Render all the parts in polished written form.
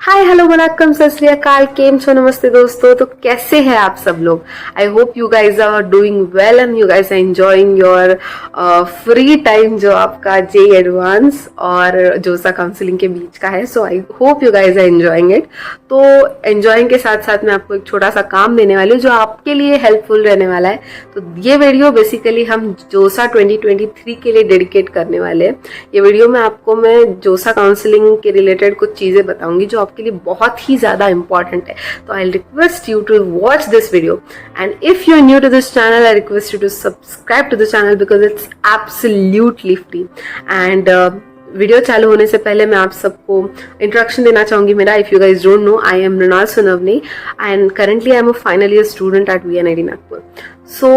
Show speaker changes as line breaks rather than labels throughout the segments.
Hi hello Vanakkam सत श्री अकाल केम छो नमस्ते दोस्तों। तो कैसे हैं आप सब लोग। I hope you guys are doing well and you guys are enjoying your free time जो आपका जे एडवांस और जोसा काउंसलिंग के बीच का है। So I hope you guys are enjoying it. तो एंजॉइंग के साथ साथ मैं आपको एक छोटा सा काम देने वाली हूँ जो आपके लिए हेल्पफुल रहने वाला है। तो ये वीडियो बेसिकली हम जोसा 2023 के लिए डेडिकेट करने वाले हैं। ये वीडियो में आपको मैं जोसा काउंसलिंग के रिलेटेड कुछ चीजें बताऊंगी जो आपके लिए बहुत ही ज्यादा इंपॉर्टेंट है। तो I request you to watch this video and if you are new to this channel I request you to subscribe to the channel because it's absolutely free. And video चालू होने से पहले मैं आप सबको इंट्रोडक्शन देना चाहूंगी मेरा। If you guys don't know, I am Mrinal Sonawane and currently I am a final year student at VNIT Nagpur. सो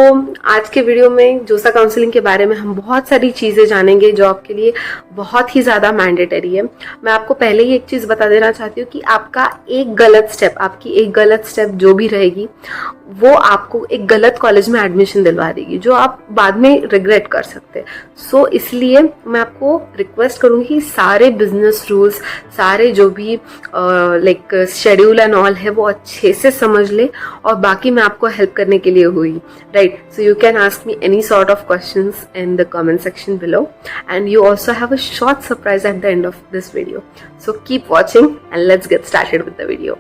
आज के वीडियो में जोसा काउंसलिंग के बारे में हम बहुत सारी चीजें जानेंगे जो आपके लिए बहुत ही ज्यादा मैंडेटरी है। मैं आपको पहले ही एक चीज बता देना चाहती हूँ कि आपका एक गलत स्टेप, आपकी एक गलत स्टेप जो भी रहेगी वो आपको एक गलत कॉलेज में एडमिशन दिलवा देगी जो आप बाद में रिग्रेट कर सकते हैं। सो इसलिए मैं आपको रिक्वेस्ट करूंगी कि सारे बिजनेस रूल्स, सारे जो भी लाइक शेड्यूल एंड ऑल है वो अच्छे से समझ ले और बाकी मैं आपको हेल्प करने के लिए हुई। Right, so you can ask me any sort of questions in the comment section below and you also have a short surprise at the end of this video. So keep watching and let's get started with the video.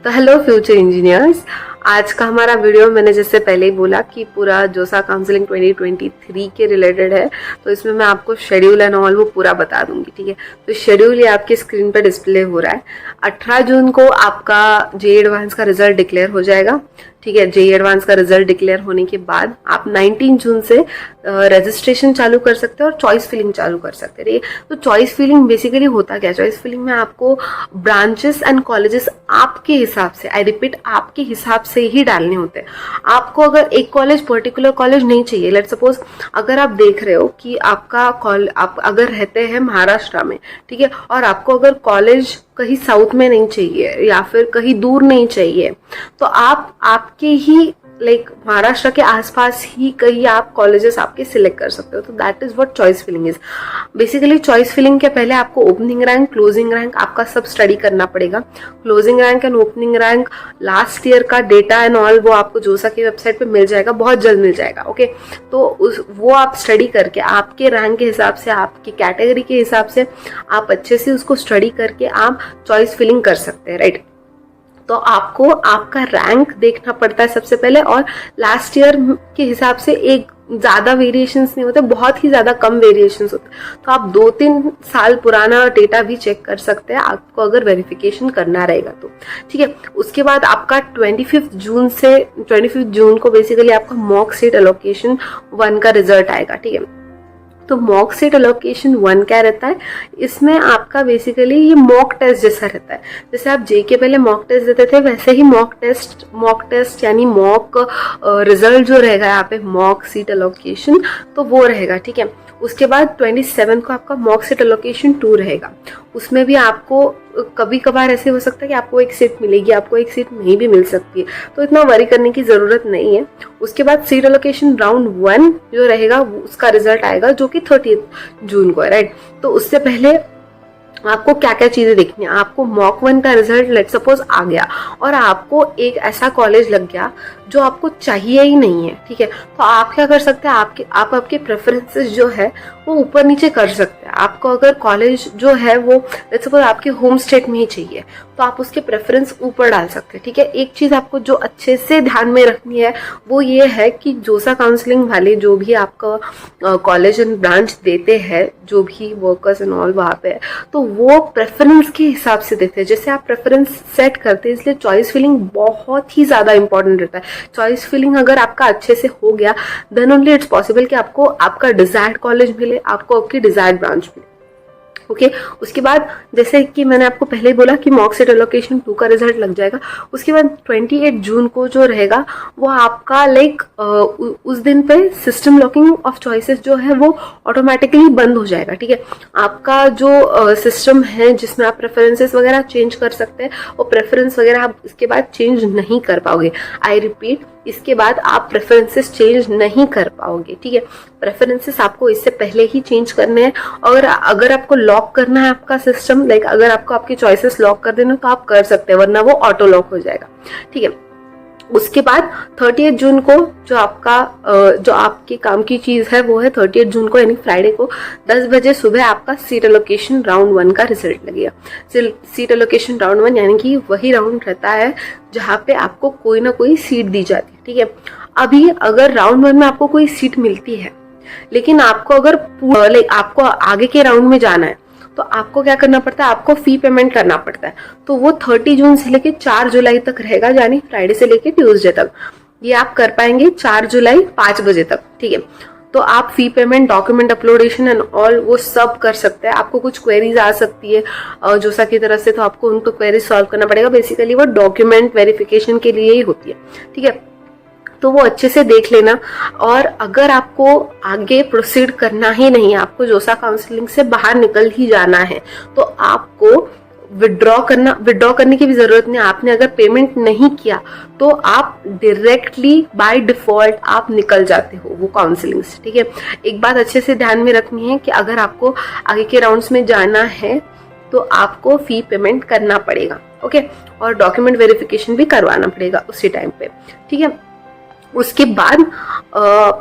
तो hello future engineers, आज का हमारा video मैंने जैसे पहले ही बोला कि पूरा जोसा काउंसलिंग 2023 के रिलेटेड है। तो इसमें मैं आपको शेड्यूल एंड ऑल वो पूरा बता दूंगी, ठीक है। तो शेड्यूल ये आपकी स्क्रीन पर डिस्प्ले हो रहा है। 18 जून को आपका जे एडवांस का रिजल्ट डिक्लेयर हो जाएगा, ठीक है। जे एडवांस का रिजल्ट डिक्लेयर होने के बाद आप 19 जून से रजिस्ट्रेशन चालू कर सकते हैं और चॉइस फिलिंग चालू कर सकते हैं। तो चॉइस फिलिंग बेसिकली होता क्या है? चॉइस फिलिंग में आपको ब्रांचेस एंड कॉलेजेस आपके हिसाब से, आई रिपीट, आपके हिसाब से ही डालने होते हैं। आपको अगर एक कॉलेज, पर्टिकुलर कॉलेज नहीं चाहिए, लेट्स सपोज अगर आप देख रहे हो कि आपका आप अगर रहते हैं महाराष्ट्र में, ठीक है, और आपको अगर कॉलेज कहीं साउथ में नहीं चाहिए या फिर कहीं दूर नहीं चाहिए, तो आप आपके ही लाइक महाराष्ट्र के आसपास ही कहीं आप कॉलेजेस आपके सिलेक्ट कर सकते हो। तो that is what choice filling is. Basically choice filling के पहले आपको ओपनिंग रैंक, क्लोजिंग रैंक आपका सब स्टडी करना पड़ेगा। Closing rank and opening rank last year का डेटा एंड ऑल वो आपको जोसा की वेबसाइट पे मिल जाएगा, बहुत जल्द मिल जाएगा, ओके। तो वो आप स्टडी करके आपके रैंक के हिसाब से, आपकी कैटेगरी के हिसाब से आप अच्छे से उसको स्टडी करके आप चॉइस फिलिंग कर सकते हैं, राइट। तो आपको आपका रैंक देखना पड़ता है सबसे पहले, और लास्ट ईयर के हिसाब से एक ज्यादा वेरिएशंस नहीं होते, बहुत ही ज्यादा कम वेरिएशंस होते। तो आप 2-3 साल पुराना डेटा भी चेक कर सकते हैं आपको अगर वेरिफिकेशन करना रहेगा तो, ठीक है। उसके बाद आपका 25 जून को बेसिकली आपका मॉक सीट एलोकेशन 1 का रिजल्ट आएगा, ठीक है। तो मॉक सीट एलोकेशन 1 क्या रहता है? इसमें आपका बेसिकली ये मॉक टेस्ट जैसा रहता है। जैसे आप जे के पहले मॉक टेस्ट देते थे वैसे ही मॉक टेस्ट यानी मॉक रिजल्ट जो रहेगा यहाँ पे मॉक सीट एलोकेशन, तो वो रहेगा, ठीक है। उसके बाद 27 को आपका मॉक सीट एलोकेशन 2 रहेगा। उसमें भी आपको कभी कभार ऐसे हो सकता है कि आपको एक सीट मिलेगी, आपको एक सीट नहीं भी मिल सकती है, तो इतना वरी करने की जरूरत नहीं है। उसके बाद सीट एलोकेशन राउंड 1 जो रहेगा उसका रिजल्ट आएगा जो कि 30 जून को है, राइट। तो उससे पहले आपको क्या क्या चीजें देखनी है? आपको मॉक 1 का रिजल्ट लेट सपोज आ गया और आपको एक ऐसा कॉलेज लग गया जो आपको चाहिए ही नहीं है, ठीक है। तो आप क्या कर सकते हैं? आप आपके प्रेफरेंसेस जो है वो ऊपर नीचे कर सकते हैं। आपको अगर कॉलेज जो है वो लेट्स सपोज आपके होम स्टेट में ही चाहिए तो आप उसके प्रेफरेंस ऊपर डाल सकते हैं, ठीक है। एक चीज आपको जो अच्छे से ध्यान में रखनी है वो ये है कि जोसा काउंसलिंग वाले जो भी आपका कॉलेज एंड ब्रांच देते हैं, जो भी वर्कर्स एंड ऑल वहाँ पे है, तो वो प्रेफरेंस के हिसाब से देते हैं। जैसे आप प्रेफरेंस सेट करते हैं, इसलिए चॉइस फिलिंग बहुत ही ज्यादा इंपॉर्टेंट रहता है। चॉइस फिलिंग अगर आपका अच्छे से हो गया देन ओनली इट्स पॉसिबल कि आपको आपका डिजायर्ड कॉलेज मिले, आपको आपकी डिजायर्ड ब्रांच मिले, ओके। उसके बाद जैसे कि मैंने आपको पहले ही बोला कि मॉक सीट एलोकेशन 2 का रिजल्ट लग जाएगा। उसके बाद 28 जून को जो रहेगा वो आपका लाइक उस दिन पे सिस्टम लॉकिंग ऑफ चॉइसेस जो है वो ऑटोमेटिकली बंद हो जाएगा, ठीक है। आपका जो सिस्टम है जिसमें आप प्रेफरेंसेस वगैरह चेंज कर सकते हैं वो प्रेफरेंस वगैरह आप इसके बाद चेंज नहीं कर पाओगे। आई रिपीट, इसके बाद आप प्रेफरेंसेस चेंज नहीं कर पाओगे, ठीक है। प्रेफरेंसेस आपको इससे पहले ही चेंज करने हैं, और अगर आपको लॉक करना है आपका सिस्टम, लाइक अगर आपको आपकी चॉइसेस लॉक कर देना तो आप कर सकते हैं, वरना वो ऑटो लॉक हो जाएगा, ठीक है। उसके बाद 30 जून को जो आपके काम की चीज है वो है 30 जून को यानी फ्राइडे को 10 बजे सुबह आपका सीट एलोकेशन राउंड 1 का रिजल्ट लगेगा। सीट एलोकेशन राउंड 1 यानी कि वही राउंड रहता है जहाँ पे आपको कोई ना कोई सीट दी जाती है, ठीक है। अभी अगर राउंड 1 में आपको कोई सीट मिलती है, लेकिन आपको अगर आपको आगे के राउंड में जाना है तो आपको क्या करना पड़ता है, आपको फी पेमेंट करना पड़ता है। तो वो 30 जून से लेके 4 जुलाई तक रहेगा, यानी फ्राइडे से लेके ट्यूसडे तक। ये आप कर पाएंगे 4 जुलाई 5 बजे तक, ठीक है। तो आप fee payment, document uploadation and all वो सब कर सकते हैं। आपको कुछ क्वेरीज आ सकती है जोसा की तरफ से, तो आपको उनको क्वेरीज सॉल्व करना पड़ेगा। बेसिकली वो डॉक्यूमेंट वेरिफिकेशन के लिए ही होती है, ठीक है। तो वो अच्छे से देख लेना। और अगर आपको आगे प्रोसीड करना ही नहीं है, आपको जोसा काउंसलिंग से बाहर निकल ही जाना है, तो आपको विड्रॉ करने की भी जरूरत नहीं। आपने अगर पेमेंट नहीं किया तो आप डायरेक्टली बाय डिफॉल्ट आप निकल जाते हो वो काउंसलिंग से, ठीक है। एक बात अच्छे से ध्यान में रखनी है कि अगर आपको आगे के राउंड्स में जाना है तो आपको फी पेमेंट करना पड़ेगा, ओके। और डॉक्यूमेंट वेरिफिकेशन भी करवाना पड़ेगा उसी टाइम पे, ठीक है। उसके बाद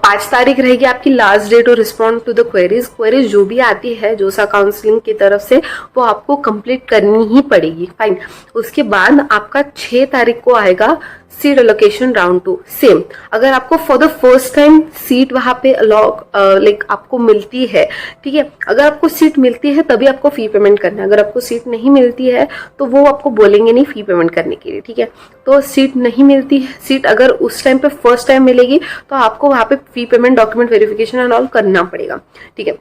5 तारीख रहेगी आपकी last date to respond to the queries जो भी आती है जोसा काउंसलिंग की तरफ से वो आपको कंप्लीट करनी ही पड़ेगी, फाइन। उसके बाद आपका 6 तारीख को आएगा सीट एलोकेशन राउंड 2। सेम, अगर आपको for the first time seat वहां पे आपको मिलती है, ठीक है। अगर आपको सीट मिलती है तभी आपको फी पेमेंट करना है। अगर आपको सीट नहीं मिलती है तो वो आपको बोलेंगे नहीं फी पेमेंट करने के लिए, ठीक है। तो सीट नहीं मिलती है, सीट अगर उस टाइम पे फर्स्ट टाइम मिलेगी तो आपको वहां पे फी payment, document verification and all करना पड़ेगा, ठीक है।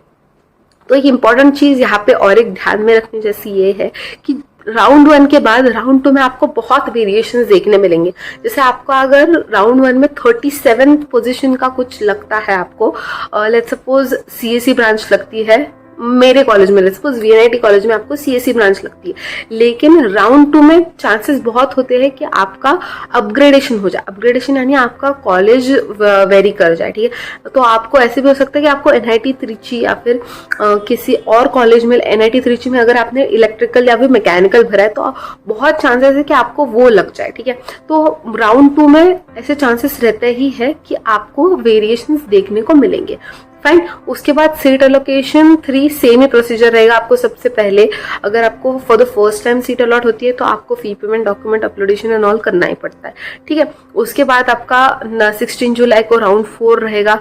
तो एक इंपॉर्टेंट चीज यहाँ पे और एक ध्यान में रखने जैसी ये है कि राउंड 1 के बाद राउंड 2 में आपको बहुत वेरिएशंस देखने मिलेंगे। जैसे आपको अगर राउंड 1 में 37 पोजीशन का कुछ लगता है, आपको लेट्स सपोज सीएससी ब्रांच लगती है मेरे कॉलेज में, लेट्स सपोज वीएनआईटी कॉलेज में आपको सीएससी ब्रांच लगती है, लेकिन राउंड 2 में चांसेस बहुत होते हैं कि आपका अपग्रेडेशन हो जाए। अपग्रेडेशन यानी आपका कॉलेज वेरी कर जाए, ठीक है। तो आपको ऐसे भी हो सकता है कि आपको एनआईटी त्रिची या फिर किसी और कॉलेज में, एनआईटी त्रिची में अगर आपने इलेक्ट्रिकल या फिर मैकेनिकल भरा है तो बहुत चांसेस है कि आपको वो लग जाए, ठीक है। तो राउंड 2 में ऐसे चांसेस रहते ही है कि आपको वेरिएशंस देखने को मिलेंगे, फाइन। उसके बाद सीट एलोकेशन 3 सेम ही प्रोसीजर रहेगा। आपको सबसे पहले अगर आपको for the first time seat allot होती है तो आपको fee payment, document uploadation and all करना ही पड़ता है, ठीक है। उसके बाद आपका 16 जुलाई को राउंड 4 रहेगा,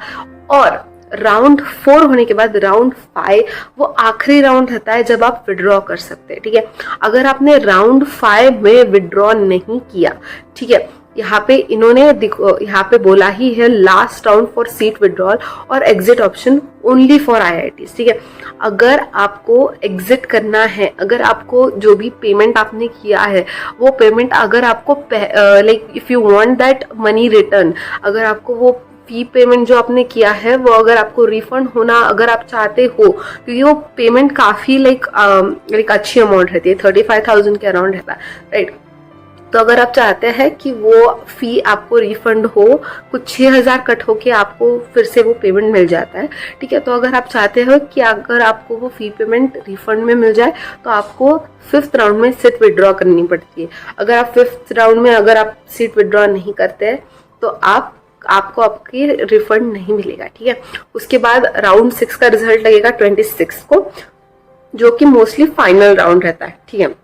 और राउंड 4 होने के बाद राउंड 5 वो आखिरी राउंड रहता है जब आप विड्रॉ कर सकते हैं, ठीक है। अगर आपने राउंड 5 में विड्रॉ नहीं किया, ठीक है, यहाँ पे इन्होंने यहाँ पे बोला ही है last round for seat withdrawal और exit option only for IITs, ठीक है। अगर आपको एग्जिट करना है, अगर आपको जो भी पेमेंट आपने किया है वो पेमेंट अगर आपको if you want that money return, अगर आपको वो फी पेमेंट जो आपने किया है वो अगर आपको रिफंड होना अगर आप चाहते हो, क्योंकि वो पेमेंट काफी अच्छी अमाउंट रहती है, 35,000 के अराउंड रहता है, राइट। तो अगर आप चाहते हैं कि वो फी आपको रिफंड हो, कुछ 6,000 कट होके आपको फिर से वो पेमेंट मिल जाता है, ठीक है। तो अगर आप चाहते हो कि अगर आपको वो फी पेमेंट रिफंड में मिल जाए तो आपको 5th राउंड में सीट विड्रॉ करनी पड़ती है। अगर आप 5th राउंड में अगर आप सीट विड्रॉ नहीं करते हैं तो आपको आपकी रिफंड नहीं मिलेगा, ठीक है। उसके बाद राउंड 6 का रिजल्ट लगेगा 26 को, जो कि मोस्टली फाइनल राउंड रहता है, ठीक है।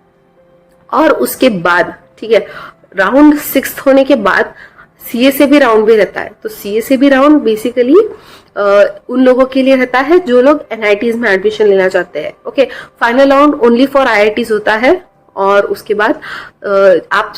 और उसके बाद, ठीक है, राउंड 6 होने के बाद सीएसएबी राउंड भी रहता है। तो सीएसएबी राउंड बेसिकली उन लोगों के लिए रहता है जो लोग एनआईटीज में एडमिशन लेना चाहते हैं, okay. Final round only for IITs होता है, और उसके बाद आप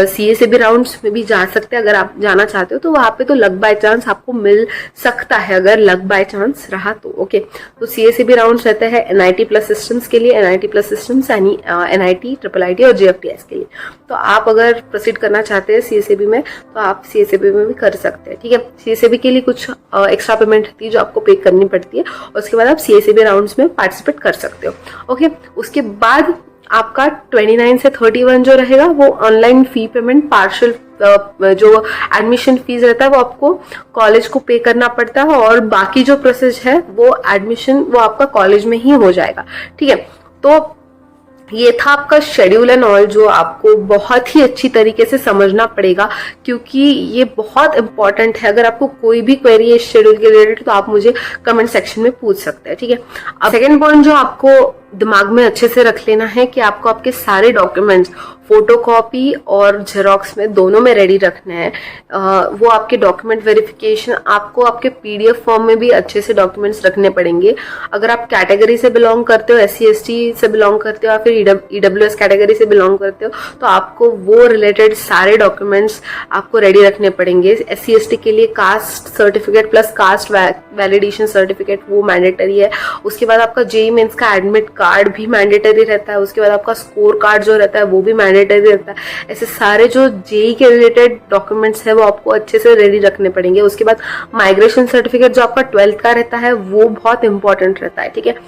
सीएसएबी राउंड्स में भी जा सकते हैं अगर आप जाना चाहते हो। तो वहां पे तो लक बाय चांस आपको मिल सकता है, अगर लक बाय चांस रहा तो, ओके। तो सीएसएबी राउंड्स रहते हैं एनआईटी प्लस सिस्टम्स के लिए, एनआईटी प्लस सिस्टम्स यानी एनआईटी, ट्रिपल आईटी और जेएफटीएस के लिए। तो आप अगर प्रोसीड करना चाहते हैं सीएसएबी में तो आप सीएसएबी में भी कर सकते हैं, ठीक है। सीएसएबी के लिए कुछ एक्स्ट्रा पेमेंट रहती है जो आपको पे करनी पड़ती है, और उसके बाद आप सीएसएबी राउंड्स में पार्टिसिपेट कर सकते हो, ओके। उसके बाद आपका 29 से 31 जो रहेगा वो ऑनलाइन फी पेमेंट पार्शियल जो एडमिशन फीस रहता है वो आपको कॉलेज को पे करना पड़ता है, और बाकी जो प्रोसेस है वो एडमिशन वो आपका कॉलेज में ही हो जाएगा, ठीक है। तो ये था आपका शेड्यूल एंड ऑल, जो आपको बहुत ही अच्छी तरीके से समझना पड़ेगा, क्योंकि ये बहुत इंपॉर्टेंट है। अगर आपको कोई भी क्वेरी है इस शेड्यूल के रिलेटेड तो आप मुझे कमेंट सेक्शन में पूछ सकते हैं, ठीक है। अब सेकेंड पॉइंट जो आपको दिमाग में अच्छे से रख लेना है कि आपको आपके सारे डॉक्यूमेंट्स फोटोकॉपी और जेरोक्स में दोनों में रेडी रखना है। वो आपके डॉक्यूमेंट वेरिफिकेशन आपको आपके पीडीएफ फॉर्म में भी अच्छे से डॉक्यूमेंट्स रखने पड़ेंगे। अगर आप कैटेगरी से बिलोंग करते हो, SC ST से बिलोंग करते हो या फिर EWS कैटेगरी से बिलोंग करते हो, तो आपको वो रिलेटेड सारे डॉक्यूमेंट्स आपको रेडी रखने पड़ेंगे। SC ST के लिए caste certificate plus caste validation certificate वो मैंडेटरी है। उसके बाद आपका JEE मेंस का एडमिट कार्ड भी मैंडेटरी रहता है। उसके बाद आपका स्कोर कार्ड जो रहता है वो भी मैंडेटरी रहता है। ऐसे सारे जो JEE के रिलेटेड डॉक्यूमेंट्स है वो आपको अच्छे से रेडी रखने पड़ेंगे। उसके बाद माइग्रेशन सर्टिफिकेट जो आपका 12th का रहता है वो बहुत इंपॉर्टेंट रहता है, ठीक है।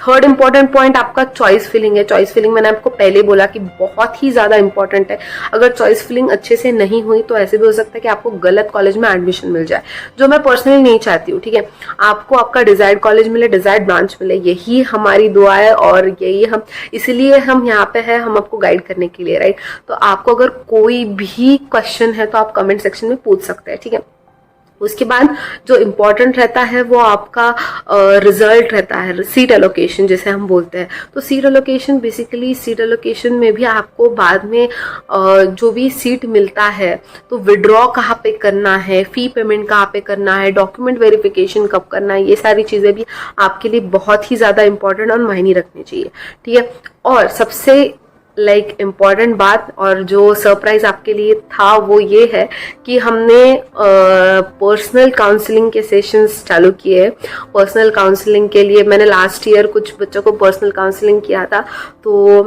थर्ड इंपॉर्टेंट पॉइंट आपका चॉइस फिलिंग है। चॉइस फिलिंग मैंने आपको पहले बोला कि बहुत ही ज्यादा इंपॉर्टेंट है। अगर चॉइस फिलिंग अच्छे से नहीं हुई तो ऐसे भी हो सकता है कि आपको गलत कॉलेज में एडमिशन मिल जाए, जो मैं पर्सनली नहीं चाहती हूँ, ठीक है। आपको आपका डिजायर्ड कॉलेज मिले, डिजायर्ड ब्रांच मिले, यही हमारी दुआ है और यही हम इसीलिए हम यहाँ पे है, हम आपको गाइड करने के लिए, राइट। तो आपको अगर कोई भी क्वेश्चन है तो आप कमेंट सेक्शन में पूछ सकते हैं, ठीक है। उसके बाद जो इम्पोर्टेंट रहता है वो आपका रिजल्ट रहता है, सीट एलोकेशन जिसे हम बोलते हैं। तो seat allocation basically seat allocation में भी आपको बाद में जो भी सीट मिलता है तो विड्रॉ कहाँ पे करना है, फी पेमेंट कहाँ पे करना है, डॉक्यूमेंट वेरिफिकेशन कब करना है, ये सारी चीज़ें भी आपके लिए बहुत ही ज़्यादा इंपॉर्टेंट और मायने रखनी चाहिए, ठीक है। और सबसे इम्पॉर्टेंट बात और जो सरप्राइज आपके लिए था वो ये है कि हमने पर्सनल काउंसलिंग के सेशंस चालू किए। पर्सनल काउंसलिंग के लिए मैंने लास्ट ईयर कुछ बच्चों को पर्सनल काउंसलिंग किया था, तो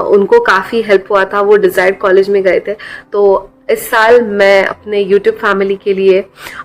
उनको काफ़ी हेल्प हुआ था। वो डिजायर्ड कॉलेज में गए थे। तो इस साल मैं अपने YouTube फैमिली के लिए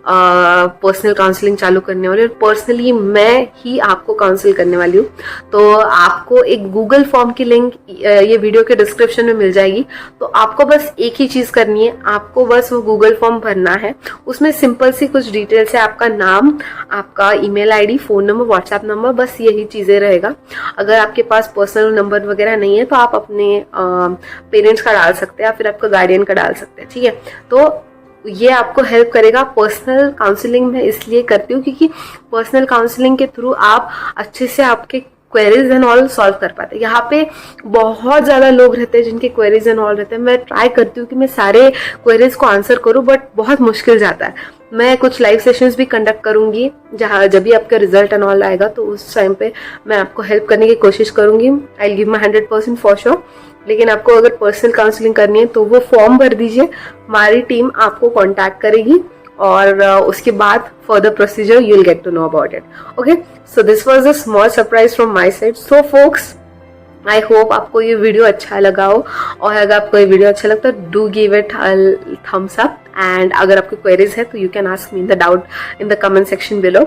पर्सनल काउंसलिंग चालू करने वाली हूँ। पर्सनली मैं ही आपको काउंसिल करने वाली हूँ। तो आपको एक गूगल फॉर्म की लिंक ये वीडियो के डिस्क्रिप्शन में मिल जाएगी। तो आपको बस एक ही चीज़ करनी है, आपको बस वो गूगल फॉर्म भरना है। उसमें सिंपल सी कुछ डिटेल्स है, आपका नाम, आपका email ID, phone number, WhatsApp number, बस यही चीज़ें रहेगा। अगर आपके पास पर्सनल नंबर वगैरह नहीं है तो आप अपने पेरेंट्स का डाल सकते हैं या फिर आपका गार्डियन का डाल सकते हैं, ठीक है। तो ये आपको हेल्प करेगा। पर्सनल काउंसलिंग मैं इसलिए करती हूँ क्योंकि पर्सनल काउंसलिंग के थ्रू आप अच्छे से आपके क्वेरीज एंड ऑल सॉल्व कर पाते हैं। यहाँ पे बहुत ज़्यादा लोग रहते हैं जिनके क्वेरीज एंड ऑल रहते हैं। मैं ट्राई करती हूँ कि मैं सारे क्वेरीज को आंसर करूँ, बट बहुत मुश्किल जाता है। मैं कुछ लाइव सेशंस भी कंडक्ट करूँगी जहाँ जब भी आपका रिजल्ट एंड ऑल आएगा तो उस टाइम पे मैं आपको हेल्प करने की कोशिश करूँगी। I give my 100% for sure. लेकिन आपको अगर पर्सनल काउंसलिंग करनी है तो वो फॉर्म भर दीजिए, हमारी टीम आपको कांटेक्ट करेगी और उसके बाद further procedure you will get to know about it. Okay, so this was a small surprise from my side. So folks, I hope आपको ये वीडियो अच्छा लगा हो, और अगर आपको ये वीडियो अच्छा लगता है do give it thumbs up. And अगर आपकी क्वेरीज है तो you can ask me the doubt in the comment section below,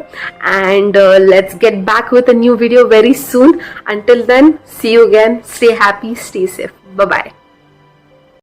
and let's get back with a new video very soon. Until then, see you again. Stay happy, stay safe. Bye bye.